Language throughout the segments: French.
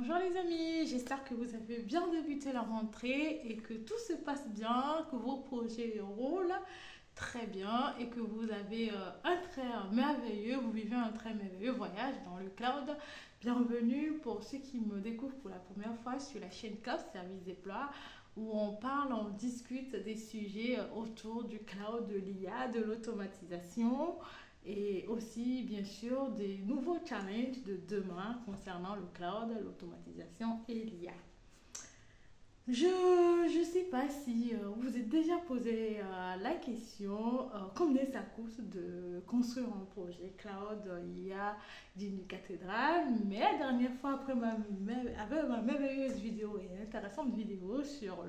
Bonjour les amis, j'espère que vous avez bien débuté la rentrée et que tout se passe bien, que vos projets roulent très bien et que vous avez vous vivez un très merveilleux voyage dans le cloud. Bienvenue pour ceux qui me découvrent pour la première fois sur la chaîne Cloud Service Déploie où on discute des sujets autour du cloud, de l'IA, de l'automatisation et aussi bien sûr des nouveaux challenges de demain concernant le cloud, l'automatisation et l'IA. Je ne sais pas si vous vous êtes déjà posé la question combien ça coûte de construire un projet cloud IA d'une cathédrale, mais la dernière fois avec ma merveilleuse vidéo et intéressante vidéo sur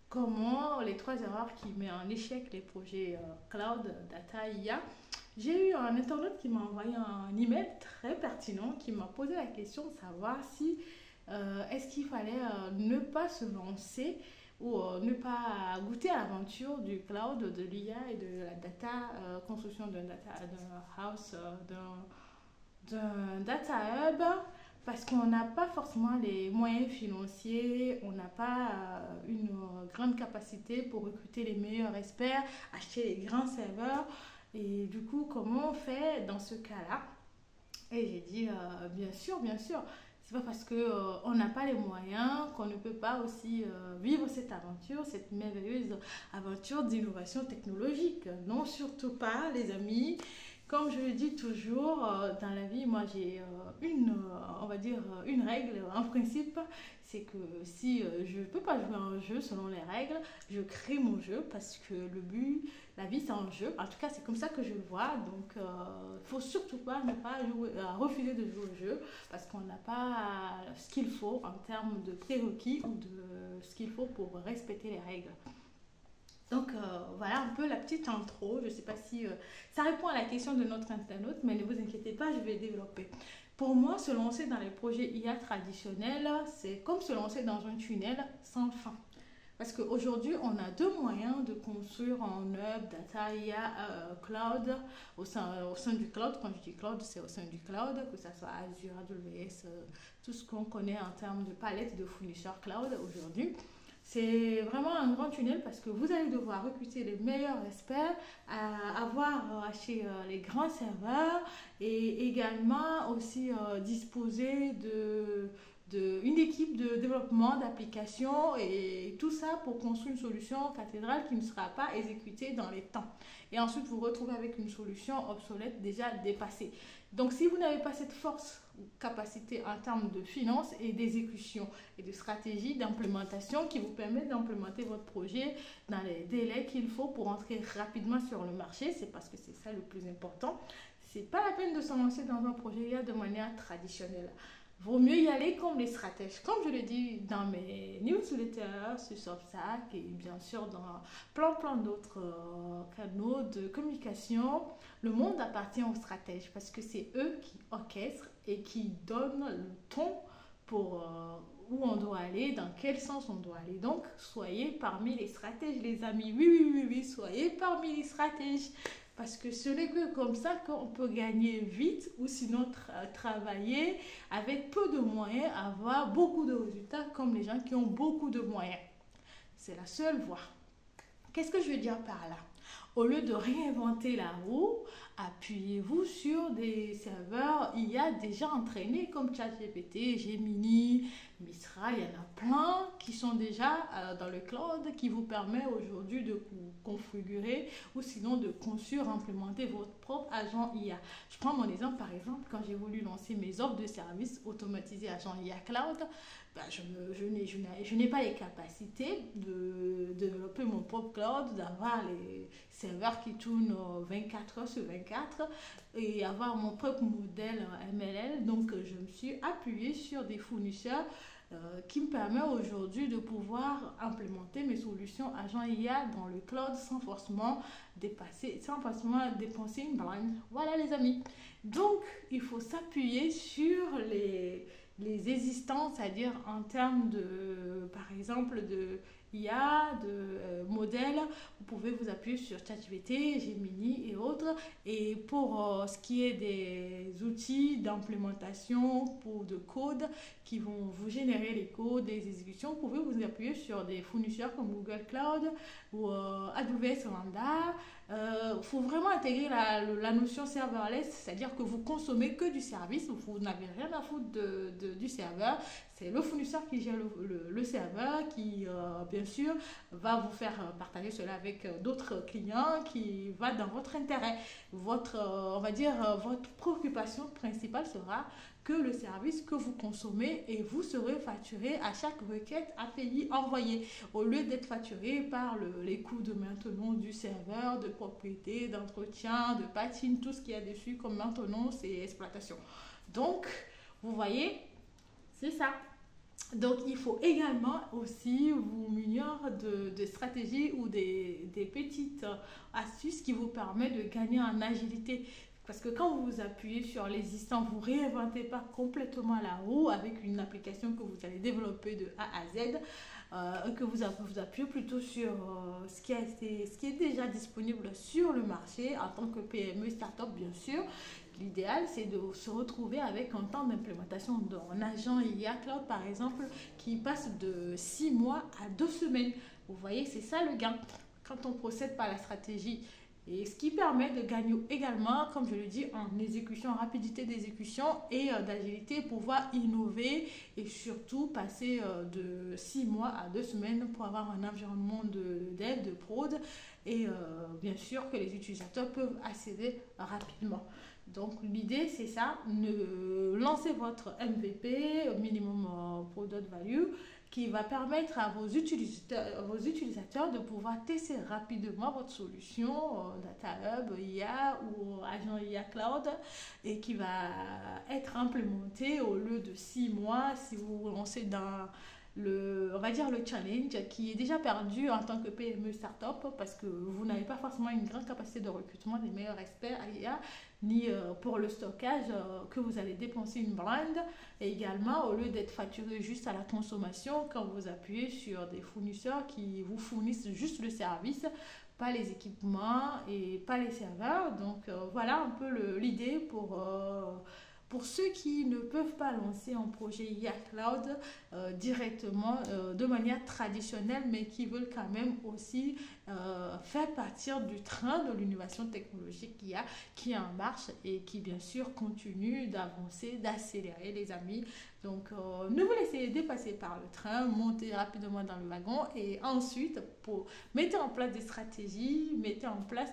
comment les trois erreurs qui mettent en échec les projets cloud, data, IA, j'ai eu un internaute qui m'a envoyé un email très pertinent qui m'a posé la question de savoir si est-ce qu'il fallait ne pas se lancer ou ne pas goûter à l'aventure du cloud, de l'IA et de la data, construction d'un house, d'un data hub, parce qu'on n'a pas forcément les moyens financiers, on n'a pas une grande capacité pour recruter les meilleurs experts, acheter les grands serveurs. Et du coup, comment on fait dans ce cas-là? Et j'ai dit, bien sûr, bien sûr. C'est pas parce que on n'a pas les moyens qu'on ne peut pas aussi vivre cette aventure, cette merveilleuse aventure d'innovation technologique. Non, surtout pas, les amis. Comme je le dis toujours, dans la vie, moi j'ai on va dire, une règle, un principe, c'est que si je ne peux pas jouer à un jeu selon les règles, je crée mon jeu parce que le but, la vie c'est un jeu. En tout cas, c'est comme ça que je le vois. Donc, il ne faut surtout pas ne pas jouer, refuser de jouer au jeu parce qu'on n'a pas ce qu'il faut en termes de prérequis ou de ce qu'il faut pour respecter les règles. Donc voilà un peu la petite intro. Je ne sais pas si ça répond à la question de notre internaute, mais ne vous inquiétez pas, je vais développer. Pour moi, se lancer dans les projets IA traditionnels, c'est comme se lancer dans un tunnel sans fin. Parce qu'aujourd'hui, on a deux moyens de construire en hub, data, IA, cloud, au sein du cloud. Quand je dis cloud, c'est au sein du cloud, que ce soit Azure, AWS, tout ce qu'on connaît en termes de palette de fournisseurs cloud aujourd'hui. C'est vraiment un grand tunnel parce que vous allez devoir recruter les meilleurs experts, avoir acheté les grands serveurs et également aussi disposer une équipe de développement d'applications et tout ça pour construire une solution cathédrale qui ne sera pas exécutée dans les temps. Et ensuite, vous vous retrouvez avec une solution obsolète déjà dépassée. Donc, si vous n'avez pas cette force ou capacité en termes de finances et d'exécution et de stratégie d'implémentation qui vous permet d'implémenter votre projet dans les délais qu'il faut pour entrer rapidement sur le marché, c'est parce que c'est ça le plus important. C'est pas la peine de se lancer dans un projet IA de manière traditionnelle. Vaut mieux y aller comme les stratèges. Comme je le dis dans mes newsletters sur Substack et bien sûr dans plein d'autres canaux de communication, le monde appartient aux stratèges parce que c'est eux qui orchestrent et qui donnent le ton pour où on doit aller, dans quel sens on doit aller. Donc, soyez parmi les stratèges, les amis. Oui, oui, oui, oui, soyez parmi les stratèges. Parce que ce n'est que comme ça qu'on peut gagner vite ou sinon travailler avec peu de moyens, avoir beaucoup de résultats comme les gens qui ont beaucoup de moyens. C'est la seule voie. Qu'est-ce que je veux dire par là? Au lieu de réinventer la roue, appuyez-vous sur des serveurs IA déjà entraînés comme ChatGPT, Gemini, Mistral. Il y en a plein qui sont déjà dans le cloud qui vous permet aujourd'hui de configurer ou sinon de conçuire, implémenter votre propre agent IA. Je prends mon exemple par exemple quand j'ai voulu lancer mes offres de services automatisés agent IA Cloud. Ben, je n'ai pas les capacités de développer mon propre cloud, d'avoir les serveurs qui tournent 24 heures sur 24 et avoir mon propre modèle MLL. Donc, je me suis appuyée sur des fournisseurs qui me permettent aujourd'hui de pouvoir implémenter mes solutions agent IA dans le cloud sans forcément dépenser une blinde. Voilà les amis. Donc, il faut s'appuyer sur les existants, c'est-à-dire en termes de, par exemple, de IA, de modèles. Vous pouvez vous appuyer sur ChatGPT, Gemini et autres. Et pour ce qui est des outils d'implémentation pour de code qui vont vous générer les codes, des exécutions, vous pouvez vous appuyer sur des fournisseurs comme Google Cloud ou AWS Lambda. Faut vraiment intégrer la notion serverless, c'est-à-dire que vous consommez que du service, vous n'avez rien à foutre du serveur. C'est le fournisseur qui gère le serveur, qui bien sûr va vous faire partager cela avec d'autres clients, qui va dans votre intérêt. On va dire, votre préoccupation principale sera que le service que vous consommez et vous serez facturé à chaque requête API envoyée au lieu d'être facturé par les coûts de maintenance du serveur, de propriété, d'entretien, de patine, tout ce qu'il y a dessus comme maintenance et exploitation. Donc, vous voyez, c'est ça. Donc, il faut également aussi vous munir de stratégies ou des petites astuces qui vous permettent de gagner en agilité. Parce que quand vous vous appuyez sur l'existant, vous ne réinventez pas complètement la roue avec une application que vous allez développer de A à Z, que vous appuyez plutôt sur ce qui est déjà disponible sur le marché en tant que PME, start-up bien sûr. L'idéal, c'est de se retrouver avec un temps d'implémentation d'un agent IA Cloud, par exemple, qui passe de 6 mois à 2 semaines. Vous voyez, c'est ça le gain quand on procède par la stratégie. Et ce qui permet de gagner également, comme je le dis, en exécution, en rapidité d'exécution et d'agilité, pouvoir innover et surtout passer de 6 mois à 2 semaines pour avoir un environnement de dev, de prod et bien sûr que les utilisateurs peuvent accéder rapidement. Donc l'idée c'est ça, lancez votre MVP, minimum product value, qui va permettre à vos utilisateurs de pouvoir tester rapidement votre solution Data Hub, IA ou agent IA Cloud et qui va être implémenté au lieu de 6 mois si vous vous lancez dans on va dire le challenge qui est déjà perdu en tant que PME Startup parce que vous n'avez pas forcément une grande capacité de recrutement des meilleurs experts IA ni pour le stockage que vous allez dépenser une blinde et également au lieu d'être facturé juste à la consommation quand vous appuyez sur des fournisseurs qui vous fournissent juste le service, pas les équipements et pas les serveurs. Donc voilà un peu l'idée pour ceux qui ne peuvent pas lancer un projet IA Cloud directement de manière traditionnelle, mais qui veulent quand même aussi faire partir du train de l'innovation technologique qui est en marche et qui bien sûr continue d'avancer, d'accélérer les amis. Donc ne vous laissez dépasser par le train, montez rapidement dans le wagon et ensuite mettez en place des stratégies, mettez en place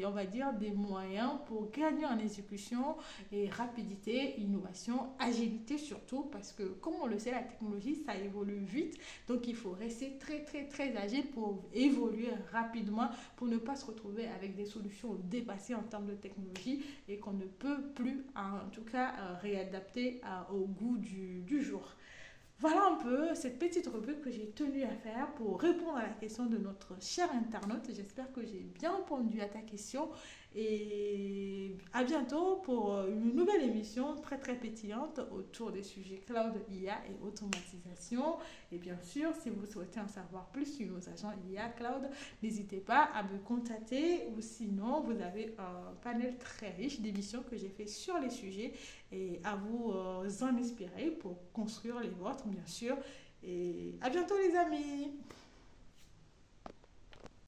on va dire, des moyens pour gagner en exécution et rapidité, innovation, agilité surtout parce que comme on le sait, la technologie ça évolue vite, donc il faut rester très très très agile pour évoluer rapidement pour ne pas se retrouver avec des solutions dépassées en termes de technologie et qu'on ne peut plus en tout cas réadapter au goût du jour. Voilà un peu cette petite rubrique que j'ai tenu à faire pour répondre à la question de notre cher internaute. J'espère que j'ai bien répondu à ta question et à bientôt pour une nouvelle émission très très pétillante autour des sujets cloud, IA et automatisation. Et bien sûr, si vous souhaitez en savoir plus sur nos agents IA cloud, n'hésitez pas à me contacter ou sinon vous avez un panel très riche d'émissions que j'ai fait sur les sujets et à vous en inspirer pour construire les vôtres bien sûr. Et à bientôt les amis!